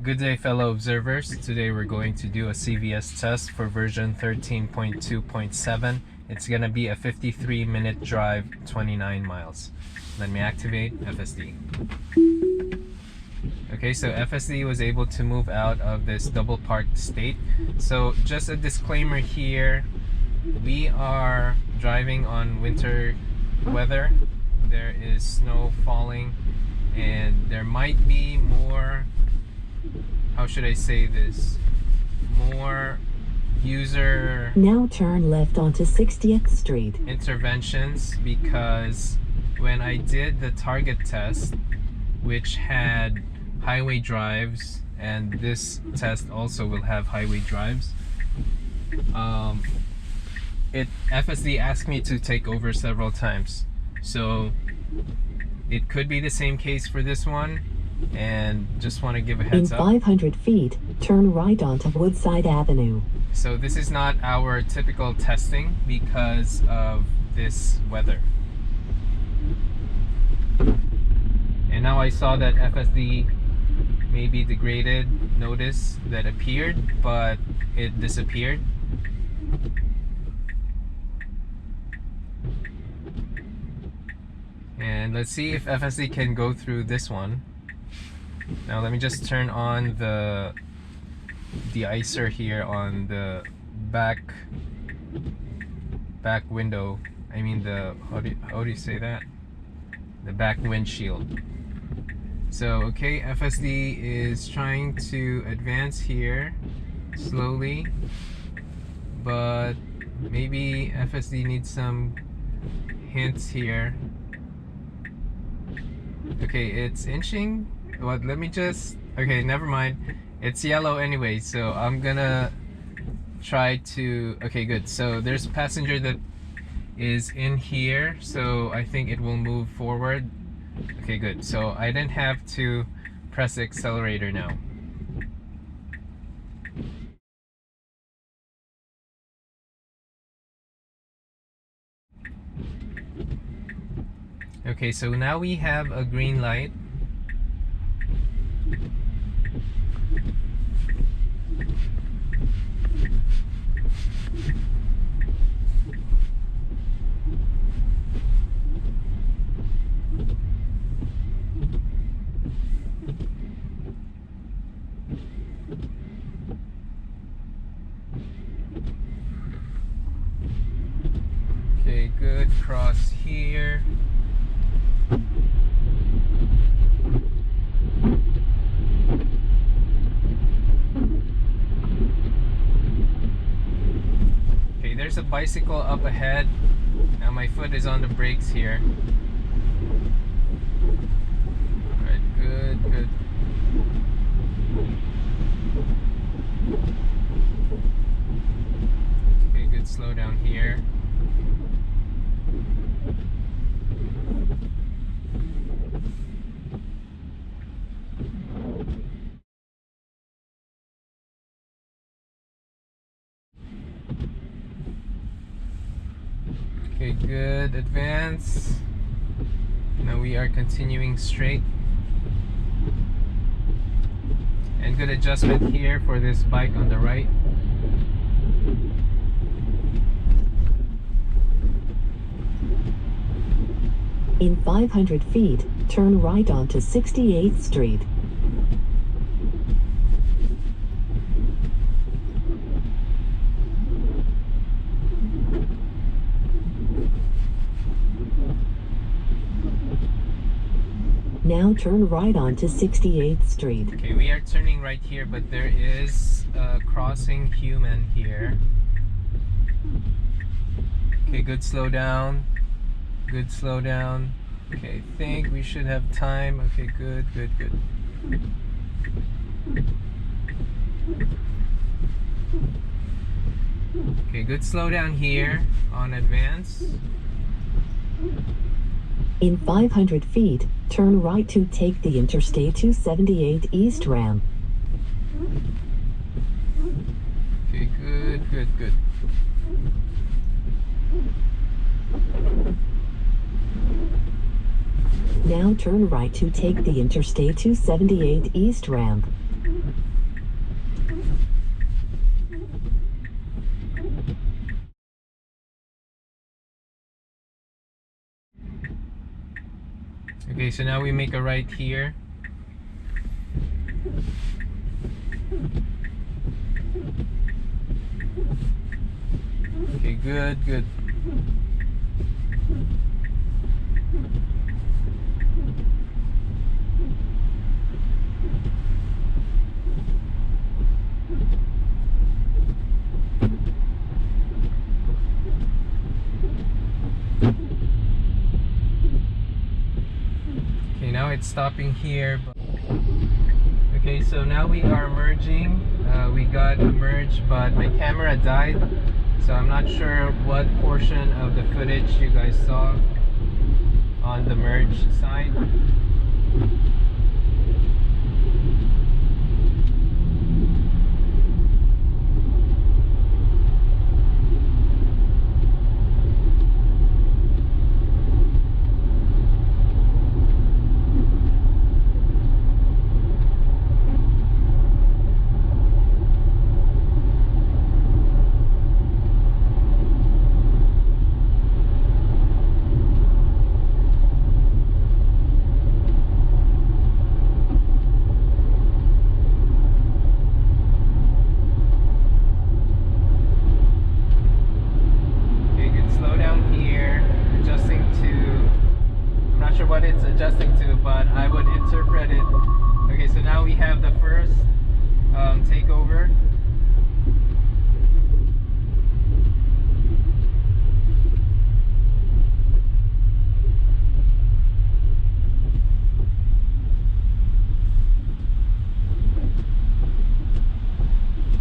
Good day, fellow observers. Today we're going to do a CVS test for version 13.2.7. It's going to be a 53-minute drive, 29 miles. Let me activate FSD. Okay, so FSD was able to move out of this double parked state. So just a disclaimer here, we are driving on winter weather. There is snow falling and there might be more, how should I say this, more user now turn left onto 60th Street interventions, because when I did the target test, which had highway drives, and this test also will have highway drives, FSD asked me to take over several times. So it could be the same case for this one, and just want to give a heads up. In 500 feet, turn right onto Woodside Avenue. So this is not our typical testing because of this weather. And now I saw that FSD maybe degraded notice that appeared, but it disappeared. And let's see if FSD can go through this one. Now let me just turn on the deicer here on the back window. I mean the, how do you say that? The back windshield. So okay, FSD is trying to advance here slowly, but maybe FSD needs some hints here. Okay, it's inching. What? Let me just, okay, never mind. It's yellow anyway, so I'm gonna try to, okay, good. So there's a passenger that is in here, so I think it will move forward. Okay, good. So I didn't have to press the accelerator now. Okay, so now we have a green light. Okay, good. Cross here. Okay, there's a bicycle up ahead. Now my foot is on the brakes here. Alright, good, good. Okay, good. Slow down here. Okay, good. Advance. Now we are continuing straight. And good adjustment here for this bike on the right. In 500 feet, turn right onto 68th Street. Now turn right onto 68th Street. Okay, we are turning right here, but there is a crossing human here. Okay, good. Slow down. Good, slow down. Okay, I think we should have time. Okay, good, good, good. Okay, good. Slow down here on advance. In 500 feet, turn right to take the Interstate 278 East ramp. Okay, good, good, good. Now turn right to take the Interstate 278 East ramp. Okay, so now we make a right here. Okay, good, good. Okay, now it's stopping here. Okay, so now we are merging. We got a merge, but my camera died, so I'm not sure what portion of the footage you guys saw on the merge side. What it's adjusting to, but I would interpret it. Okay, so now we have the first takeover.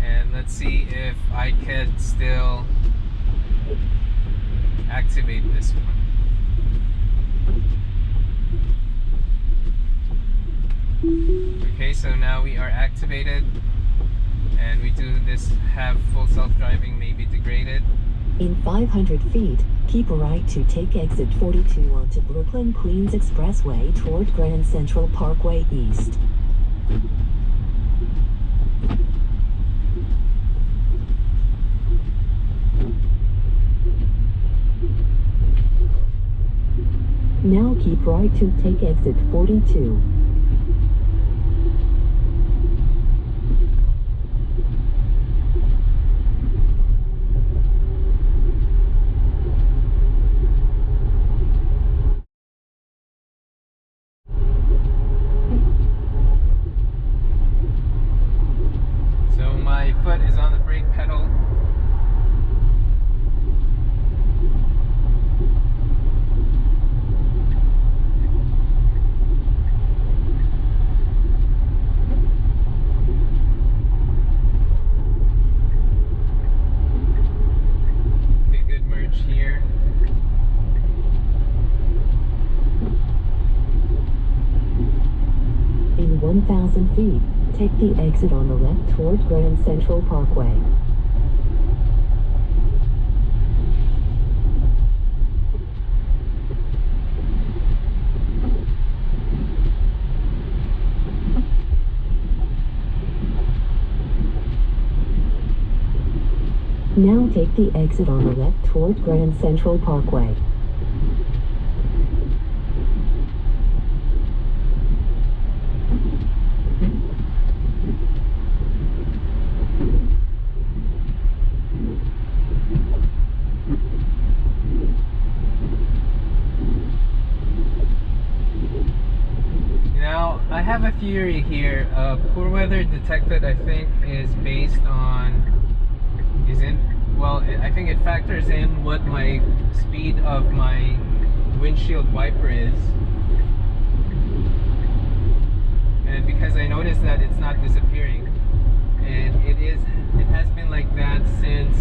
And let's see if I could still activate this one. Okay, so now we are activated, and we do this have full self-driving, maybe degraded. In 500 feet, keep right to take exit 42 onto Brooklyn Queens Expressway toward Grand Central Parkway East. Now keep right to take exit 42. My foot is on the brake pedal. Okay, good merge here. In 1,000 feet, take the exit on the left toward Grand Central Parkway. Now take the exit on the left toward Grand Central Parkway. Now, I have a theory here. Poor weather detected, I think, is based on, I think it factors in what my speed of my windshield wiper is. And because I noticed that it's not disappearing, and it has been like that since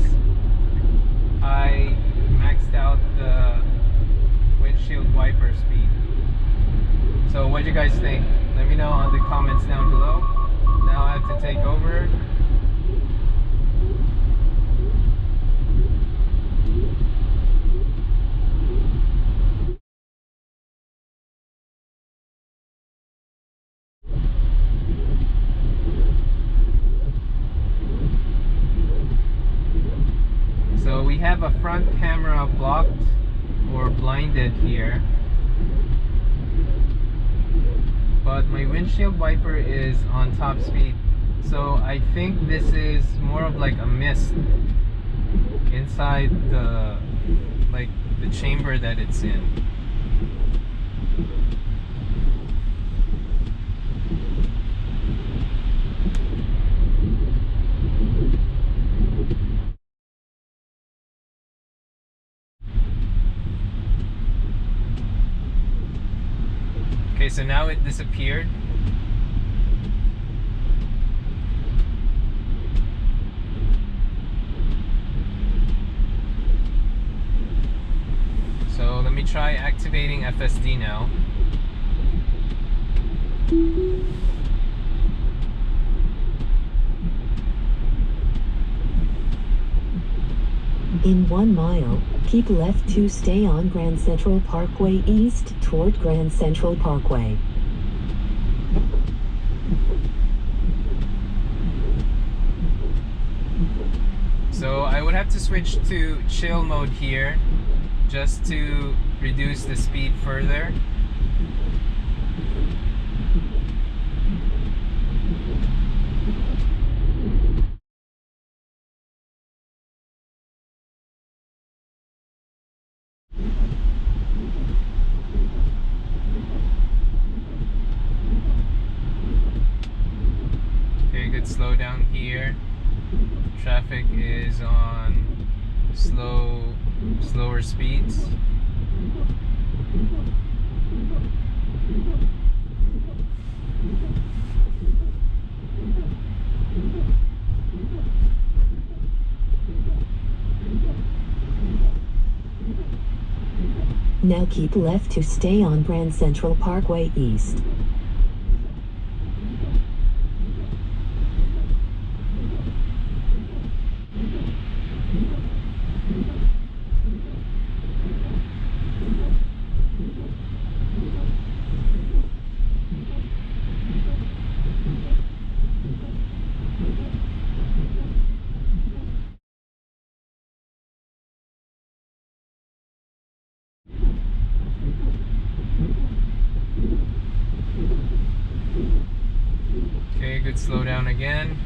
I maxed out the windshield wiper speed. So what do you guys think? Let me know on the comments down below. Now I have to take over. have a front camera blocked or blinded here, but my windshield wiper is on top speed, so I think this is more of like a mist inside the chamber that it's in. Okay, so now it disappeared. So let me try activating FSD now. In 1 mile, keep left to stay on Grand Central Parkway East toward Grand Central Parkway. So I would have to switch to chill mode here just to reduce the speed further. Okay, good slowdown here. Traffic is on slower speeds. Now keep left to stay on Grand Central Parkway East. Okay, good slowdown again.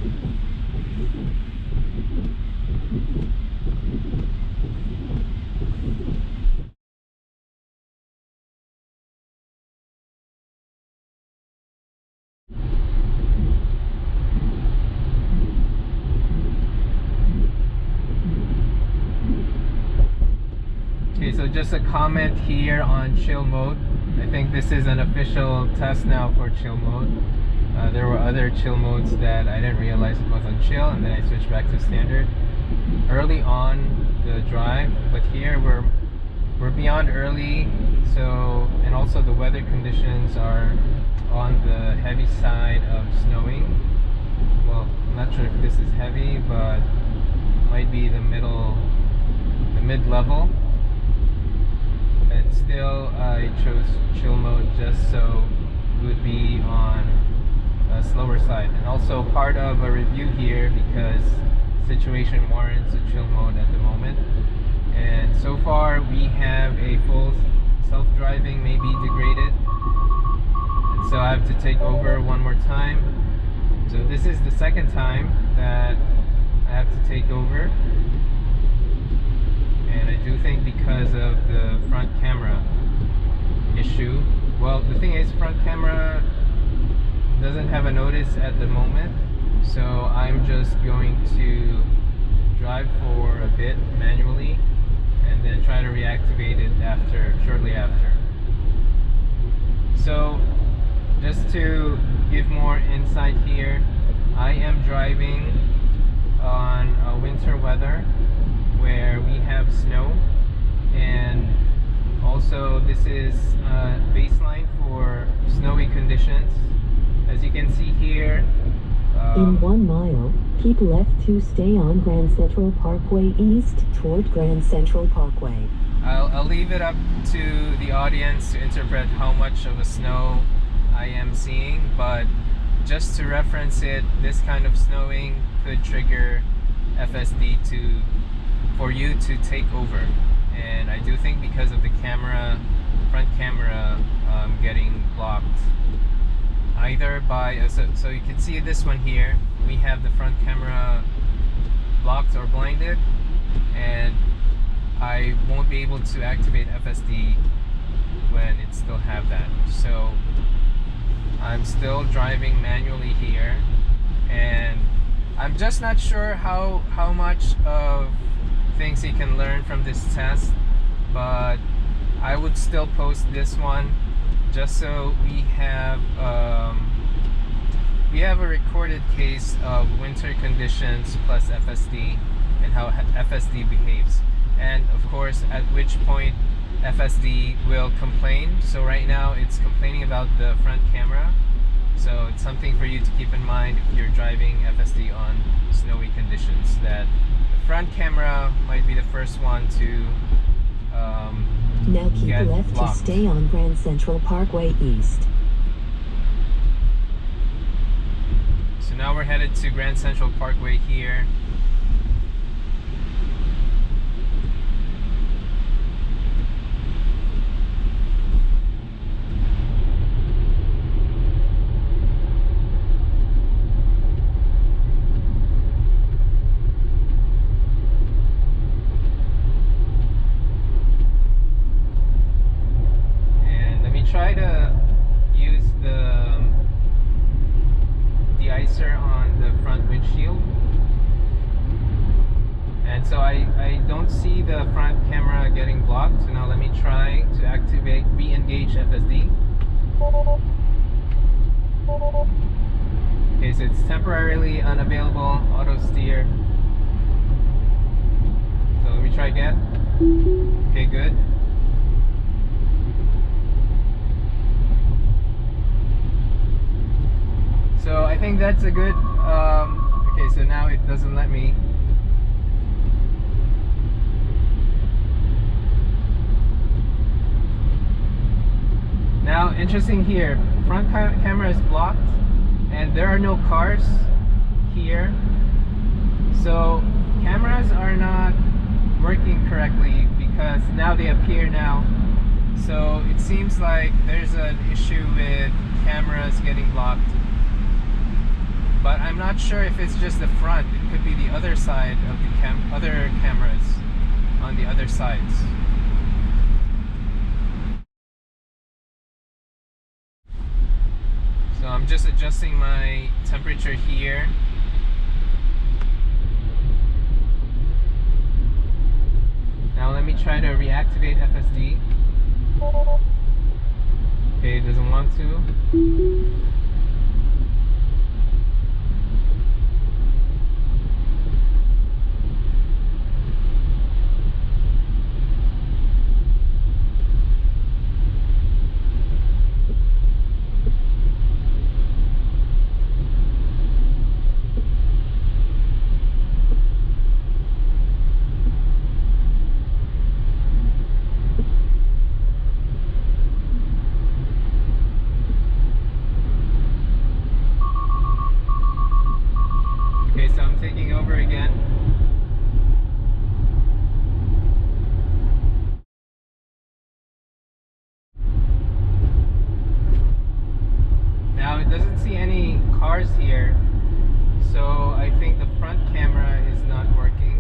Okay, so just a comment here on chill mode. I think this is an official test now for chill mode. There were other chill modes that I didn't realize it was on chill, and then I switched back to standard early on the drive. But here we're beyond early, so, and also the weather conditions are on the heavy side of snowing. Well, I'm not sure if this is heavy, but might be the mid-level. And still I chose chill mode just so it would be on a slower side, and also part of a review here because situation warrants a chill mode at the moment. And so far we have a full self-driving, maybe degraded, and so I have to take over one more time. So this is the second time that I have to take over, and I do think because of the front camera issue. Well, the thing is, front camera doesn't have a notice at the moment, so I'm just going to drive for a bit manually and then try to reactivate it shortly after. So just to give more insight here, I am driving on winter weather where we have snow, and also this is baseline for snowy conditions. As you can see here, in 1 mile, keep left to stay on Grand Central Parkway East toward Grand Central Parkway. I'll leave it up to the audience to interpret how much of a snow I am seeing, but just to reference it, this kind of snowing could trigger FSD to for you to take over. And I do think because of the front camera getting blocked, either by so you can see this one here, we have the front camera blocked or blinded, and I won't be able to activate FSD when it still have that. So I'm still driving manually here, and I'm just not sure how much of things you can learn from this test, but I would still post this one just so we have a recorded case of winter conditions plus FSD and how FSD behaves, and of course at which point FSD will complain. So right now it's complaining about the front camera, so it's something for you to keep in mind if you're driving FSD on snowy conditions, that the front camera might be the first one to now keep get left blocked. to stay on Grand Central Parkway East. So now we're headed to Grand Central Parkway here. Try to use the deicer on the front windshield, and so I don't see the front camera getting blocked. So now let me try to activate reengage FSD. Okay, so it's temporarily unavailable auto steer. So let me try again. Okay, good. So I think that's a good, okay, so now it doesn't let me. Now, interesting here, front camera is blocked and there are no cars here. So cameras are not working correctly because now they appear now. So it seems like there's an issue with cameras getting blocked. But I'm not sure if it's just the front. It could be the other side of the other cameras on the other sides. So I'm just adjusting my temperature here. Now let me try to reactivate FSD. Okay, it doesn't want to. So I'm taking over again. Now it doesn't see any cars here, so I think the front camera is not working.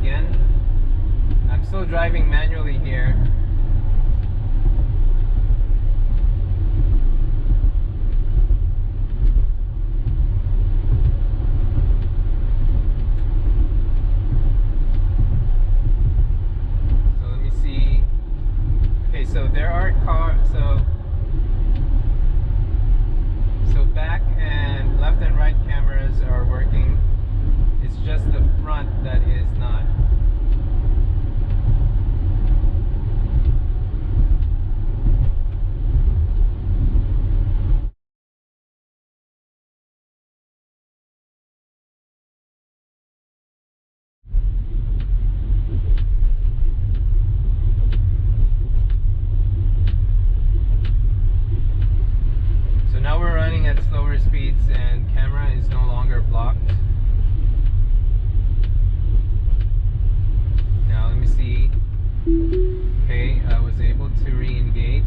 again. I'm still driving manually here. So let me see. Okay, so there are cars. So back and left and right cameras are working. It's just the front that is not. So now we're running at slower speeds and camera is no longer blocked. Now let me see. Okay, I was able to re-engage.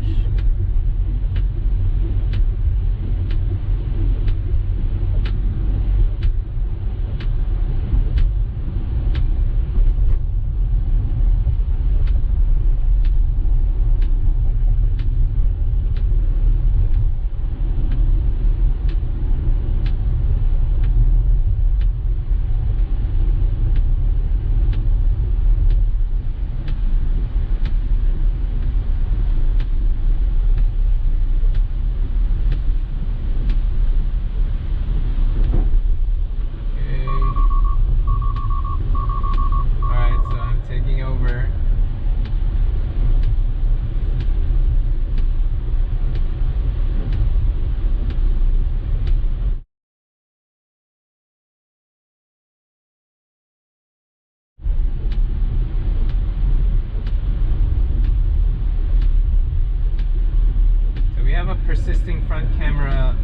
Persisting front camera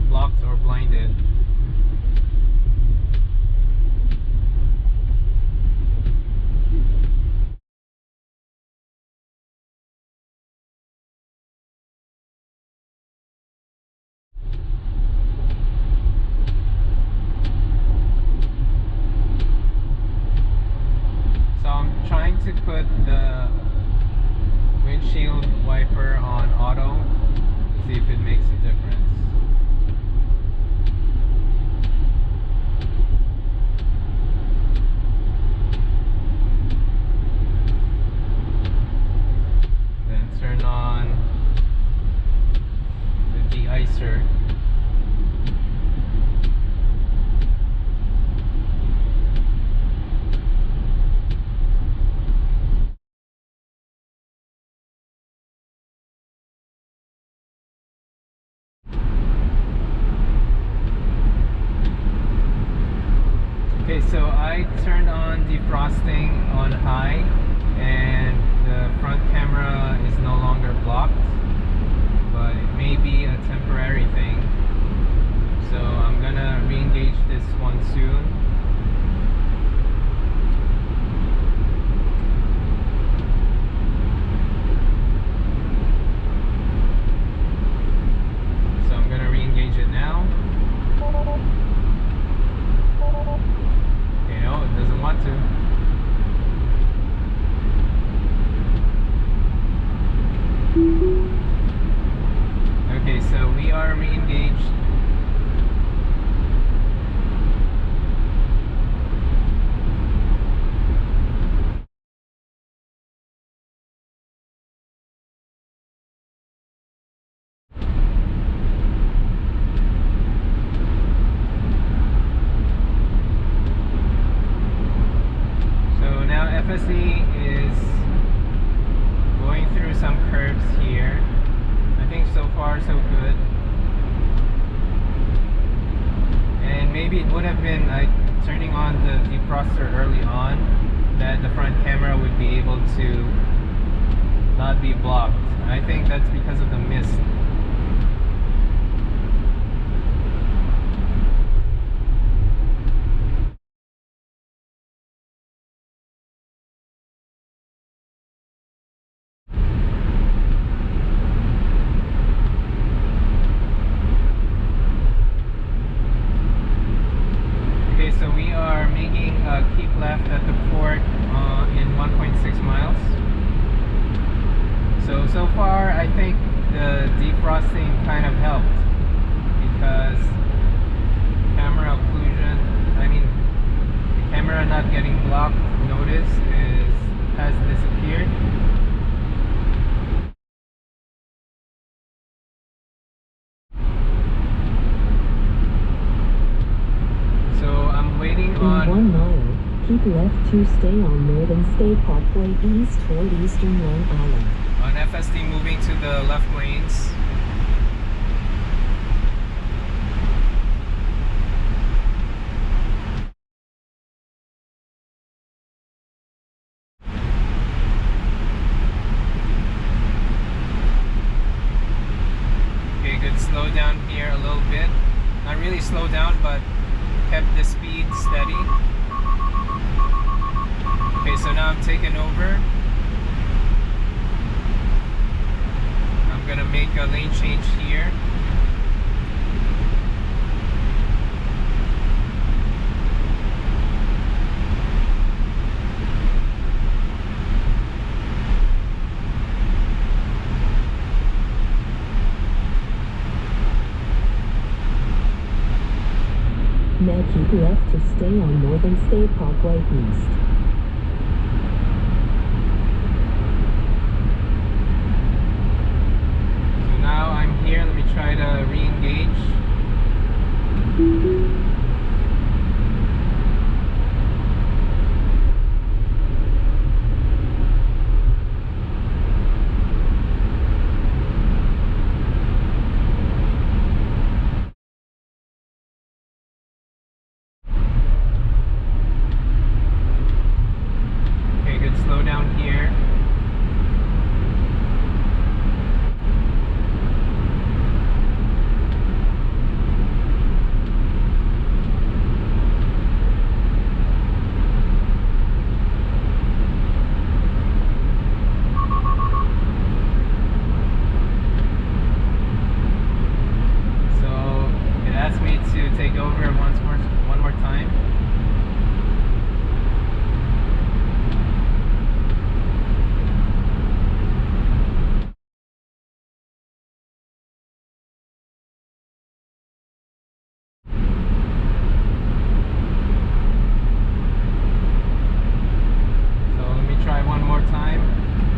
blocked or blinded. So I'm trying to put the windshield wiper on auto. See if it makes a difference. Then turn on the deicer. Okay, so I turned on defrosting on high and the front camera is no longer blocked, but it may be a temporary thing. So I'm gonna re-engage this one soon. So I'm gonna re-engage it now. No, it doesn't want to. Okay, so we are re-engaged. FSD is going through some curves here. I think so far so good. And maybe it would have been like turning on the defroster early on that the front camera would be able to not be blocked. I think that's because of the mist. So we are making saying keep left at the fort in 1.6 miles. So far I think the defrosting kind of helped, because camera occlusion, I mean the camera not getting blocked notice has disappeared. So I'm waiting on... In 1 mile, keep left to stay on Northern State Parkway East toward Eastern Long Island. On FSD moving to the left lanes. Okay, good slow down here a little bit. Not really slow down, but kept the speed steady. Okay, so now I'm taking over. I'm gonna make a lane change here. Now keep left to stay on Northern State Parkway East. So now I'm here, let me try to re-engage. Slow down here. So it asked me to take over one more time.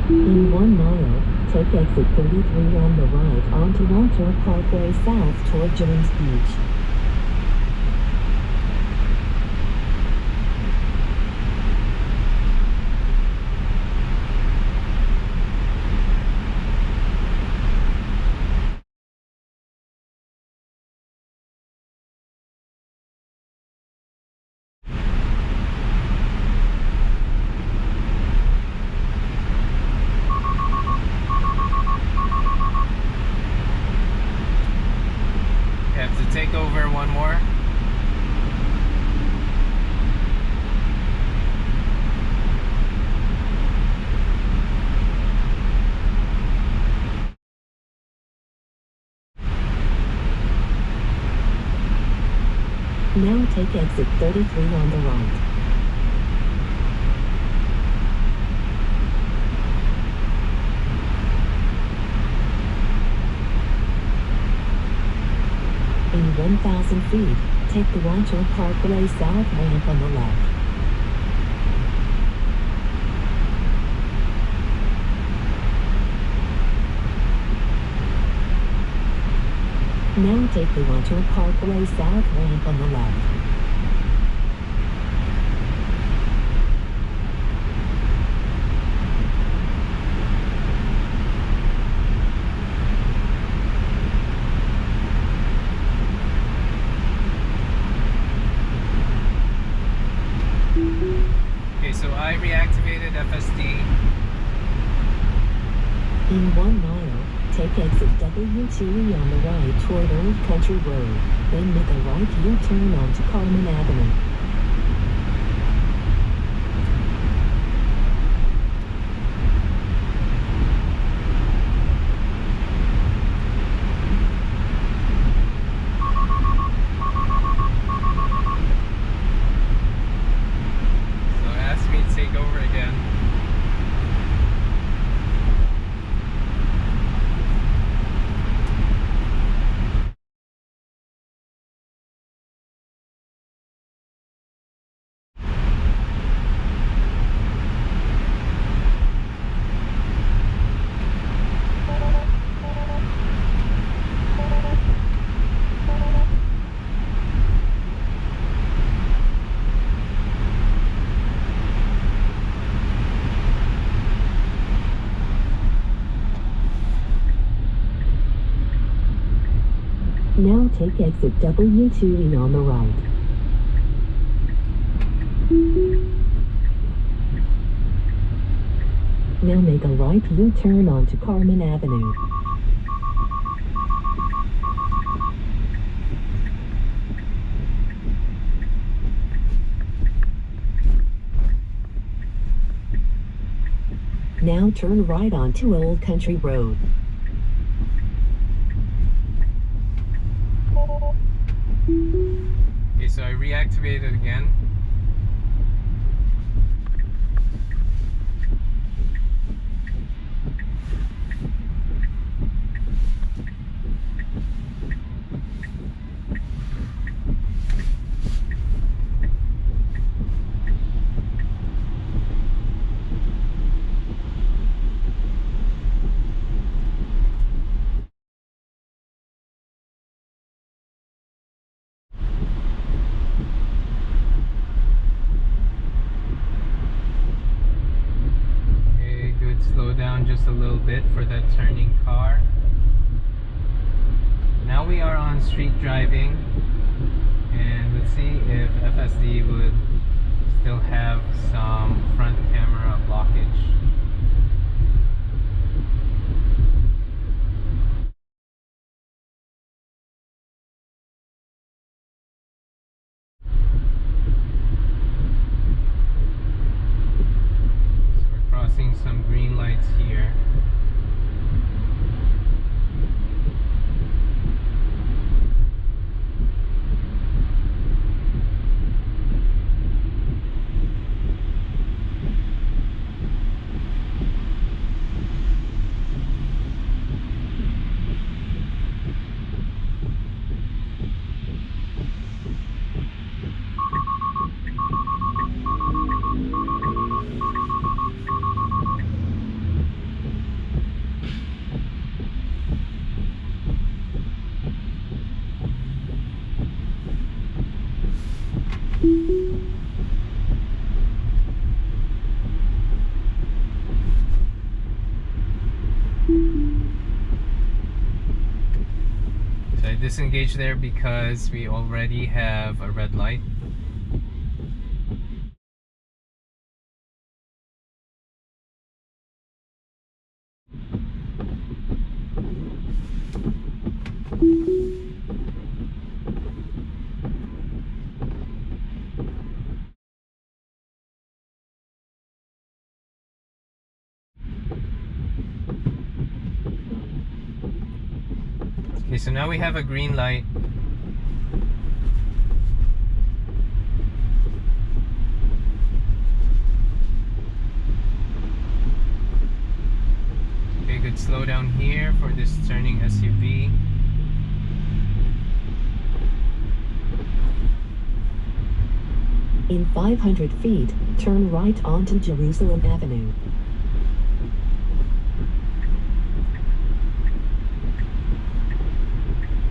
In 1 mile, take exit 33 on the right onto Montour Parkway south toward Jones Beach. Take over one more. Now take exit 33 on the right. In 1,000 feet, take the Rancho Parkway South ramp on the left. Now take the Rancho Parkway South ramp on the left. So I reactivated FSD. In 1 mile, take exit W2E on the right toward Old Country Road, then make a right U-turn onto Carmen Avenue. take exit W2E on the right. Now make a right U-turn onto Carmen Avenue. Now turn right onto Old Country Road. Okay, so I reactivated again. Slow down just a little bit for that turning car. Now we are on street driving, and let's see if FSD would still have some front camera blockage. Some green lights here. So I disengaged there because we already have a red light. Okay, so now we have a green light. Okay, good slowdown here for this turning SUV. In 500 feet, turn right onto Jerusalem Avenue.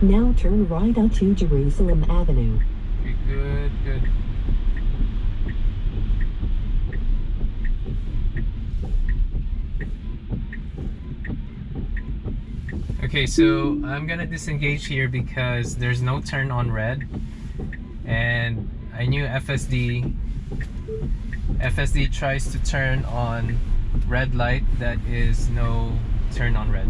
Now turn right onto Jerusalem Avenue. Okay, good. Okay, so I'm gonna disengage here because there's no turn on red, and I knew FSD tries to turn on red light that is no turn on red.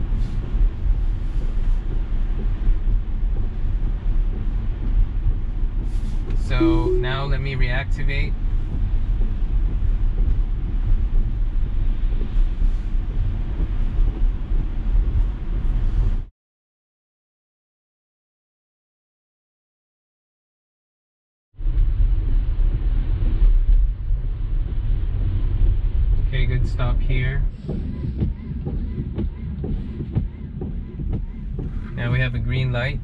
So now let me reactivate. Okay, good stop here. Now we have a green light.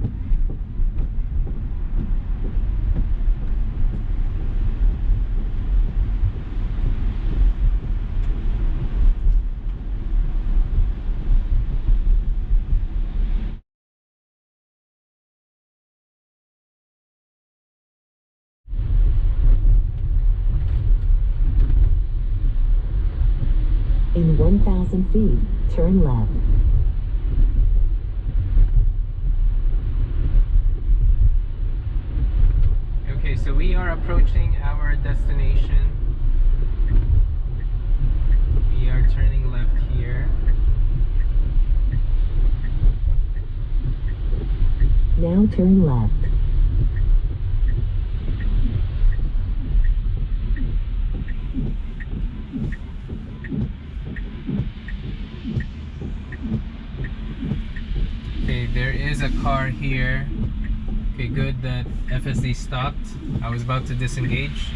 In 1,000 feet, turn left. are approaching our destination. We are turning left here. Now turn left. Okay, there is a car here. Okay, good that FSD stopped. I was about to disengage.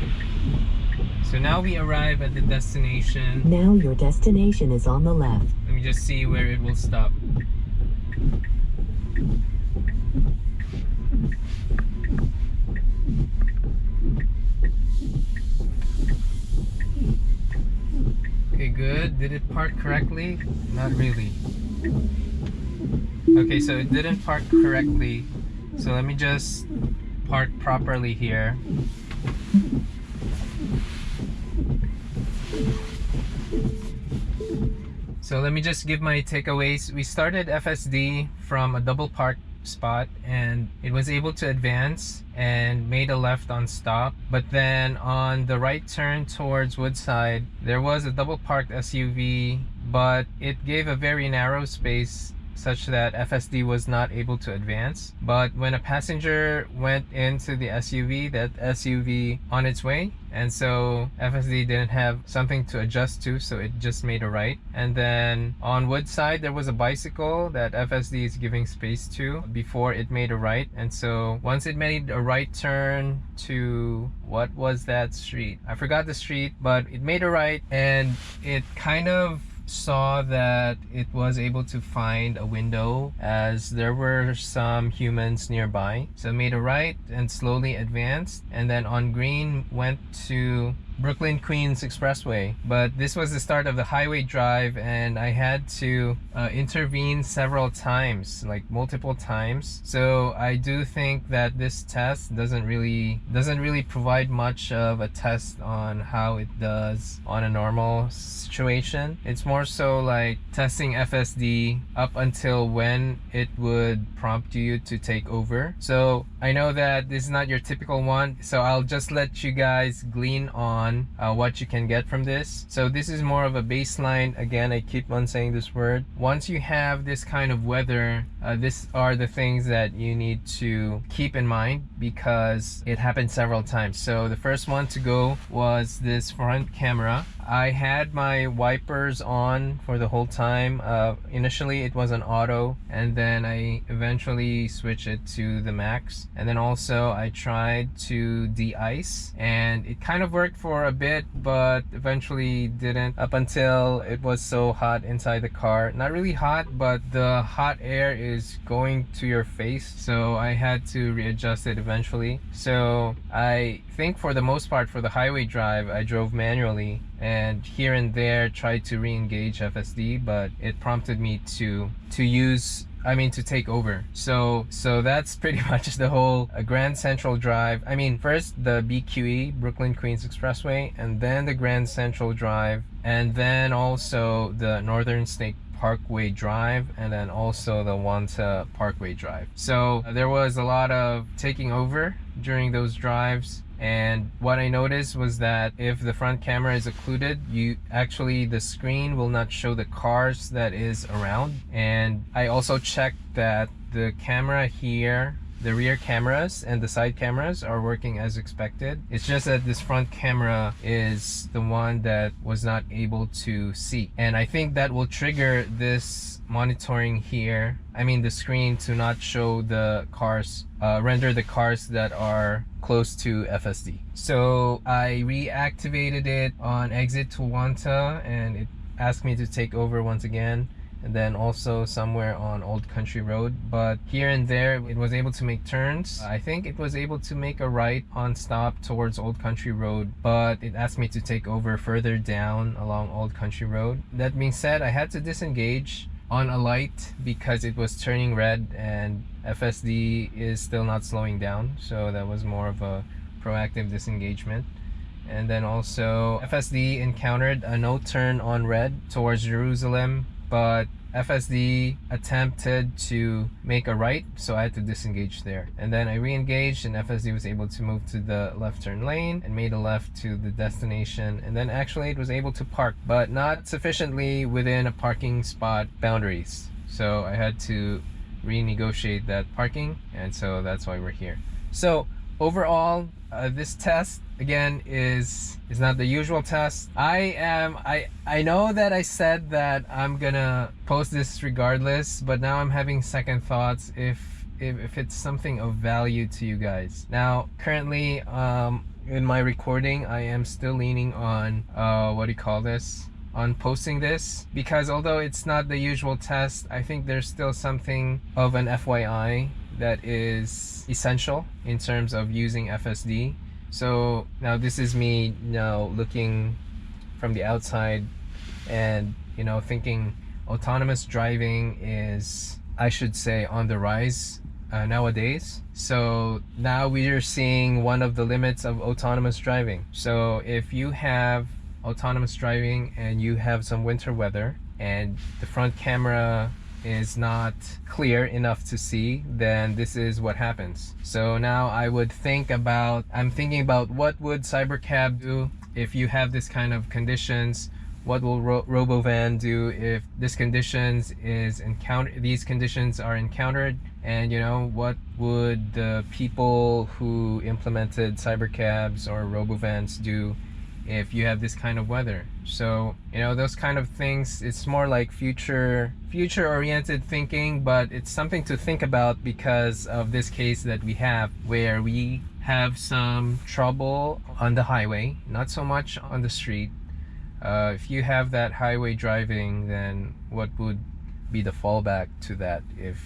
So now we arrive at the destination. Now your destination is on the left. Let me just see where it will stop. Okay, good. Did it park correctly? Not really. Okay, so it didn't park correctly. So let me just park properly here. So let me just give my takeaways. We started FSD from a double park spot and it was able to advance and made a left on stop, but then on the right turn towards Woodside there was a double parked SUV, but it gave a very narrow space such that FSD was not able to advance. But when a passenger went into the SUV, that SUV on its way, and so FSD didn't have something to adjust to, so it just made a right. And then on Woodside there was a bicycle that FSD is giving space to before it made a right, and so once it made a right turn to, what was that street? I forgot the street, but it made a right and it kind of saw that it was able to find a window as there were some humans nearby, so it made a right and slowly advanced, and then on green went to Brooklyn Queens Expressway. But this was the start of the highway drive and I had to intervene several times, like multiple times. So I do think that this test doesn't really provide much of a test on how it does on a normal situation. It's more so like testing FSD up until when it would prompt you to take over. So I know that this is not your typical one, so I'll just let you guys glean on what you can get from this. So this is more of a baseline. Again, I keep on saying this word. Once you have this kind of weather, these are the things that you need to keep in mind because it happened several times. So the first one to go was this front camera. I had my wipers on for the whole time. Initially it was on auto and then I eventually switched it to the max, and then also I tried to de-ice and it kind of worked for a bit but eventually didn't, up until it was so hot inside the car. Not really hot, but the hot air is going to your face, so I had to readjust it eventually. So I think for the most part for the highway drive I drove manually and here and there tried to re-engage FSD, but it prompted me to take over. So that's pretty much the whole Grand Central Drive. I mean, first the Pkwy, Brooklyn Queens Expressway, and then the Grand Central Drive, and then also the Northern State Parkway Drive, and then also the Wanta Parkway Drive. So there was a lot of taking over during those drives. And what I noticed was that if the front camera is occluded, the screen will not show the cars that is around. And I also checked that the camera here, the rear cameras and the side cameras are working as expected. It's just that this front camera is the one that was not able to see, and I think that will trigger this monitoring here, the screen, to not show the cars, render the cars that are close to FSD. So I reactivated it on Exit to Wanta and it asked me to take over once again, and then also somewhere on Old Country Road, but here and there it was able to make turns. I think it was able to make a right on stop towards Old Country Road, but it asked me to take over further down along Old Country Road. That being said, I had to disengage on a light because it was turning red and FSD is still not slowing down, so that was more of a proactive disengagement. And then also FSD encountered a no turn on red towards Jerusalem, but FSD attempted to make a right, so I had to disengage there. And then I re-engaged, and FSD was able to move to the left turn lane and made a left to the destination. And then actually it was able to park, but not sufficiently within a parking spot boundaries. So I had to renegotiate that parking, and so that's why we're here. So overall, this test again is not the usual test. I know that I said that I'm gonna post this regardless, but now I'm having second thoughts if it's something of value to you guys. Now currently in my recording, I am still leaning on what do you call this, on posting this, because although it's not the usual test, I think there's still something of an FYI that is essential in terms of using FSD. So now this is me now looking from the outside and, you know, thinking autonomous driving is, I should say, on the rise nowadays. So now we are seeing one of the limits of autonomous driving. So if you have autonomous driving and you have some winter weather and the front camera is not clear enough to see, then this is what happens. So now I'm thinking about what would Cybercab do if you have this kind of conditions. What will RoboVan do if these conditions are encountered? And you know, what would the people who implemented Cybercabs or RoboVans do if you have this kind of weather? So, you know, those kind of things, it's more like future oriented thinking, but it's something to think about because of this case that we have, where we have some trouble on the highway, not so much on the street. If you have that highway driving, then what would be the fallback to that if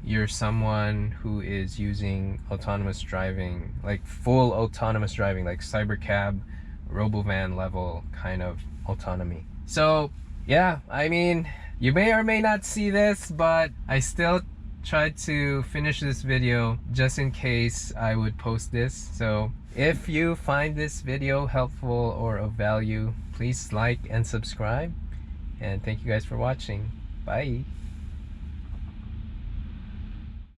you're someone who is using autonomous driving, like full autonomous driving, like Cybercab, RoboVan level kind of autonomy? So yeah, I mean, you may or may not see this, but I still tried to finish this video just in case I would post this. So if you find this video helpful or of value, please like and subscribe, and thank you guys for watching. Bye.